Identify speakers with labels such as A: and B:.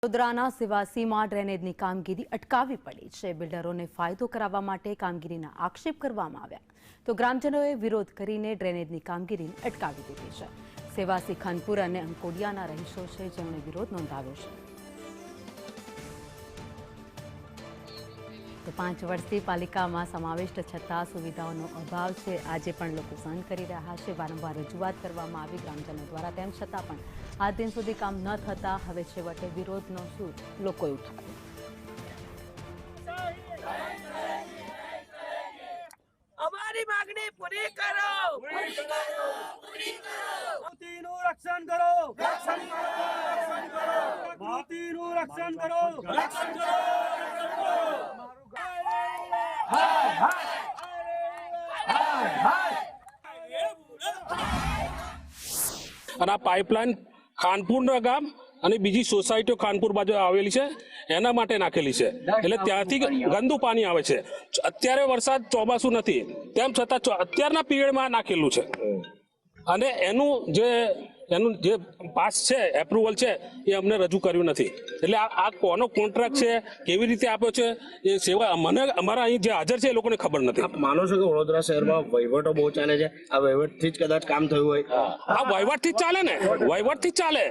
A: વડોદરાના સેવાસીમાં ડ્રેનેજની કામગીરી અટકાવવી પડી છે। બિલ્ડરોને ફાયદો કરાવવા માટે કામગીરીના આક્ષેપ કરવામાં આવ્યા તો ગ્રામજનોએ વિરોધ કરીને ડ્રેનેજની કામગીરીને અટકાવી દીધી છે। સેવાસી ખાનપુર અને અંકોડિયાના રહીશો છે જેમણે વિરોધ નોંધાવ્યો છે। તો 5 વર્ષથી પાલિકામાં સમાવિષ્ટ છતાં સુવિધાઓનો અભાવ છે। આજે પણ લોકો સહન કરી રહ્યા છે। વારંવાર રજૂઆત કરવામાં આવી ગ્રામજનો દ્વારા, તેમ છતાં પણ આજ દિન સુધી કામ ન થતા હવે છેવટે વિરોધનો સૂર લોકોએ ઉઠાવ્યો।
B: અમારી માંગણી પૂરી કરો,
C: માવતીનું રક્ષણ કરો, માવતીનું રક્ષણ કરો,
D: અને આ પાઇપલાઇન ખાનપુરના ગામ અને બીજી સોસાયટીઓ ખાનપુર બાજુ આવેલી છે એના માટે નાખેલી છે, એટલે ત્યાંથી ગંદુ પાણી આવે છે। અત્યારે વરસાદ ચોમાસું નથી, તેમ છતાં અત્યારના પીરિયડમાં નાખેલું છે અને એનું જે પાસ છે, એપ્રુવલ છે, એ અમને રજૂ કર્યું નથી। એટલે આ કોનો કોન્ટ્રાક્ટ છે, કેવી રીતે આપ્યો છે, એ સેવા મને અમારા અહીં જે હાજર છે એ લોકોને ખબર નથી।
E: આપ માનો છો કે વડોદરા શહેરમાં વહીવટો બહુ ચાલે છે, આ વહીવટથી જ કદાચ કામ થયું હોય?
D: આ વહીવટથી જ ચાલે ને, વહીવટથી જ ચાલે।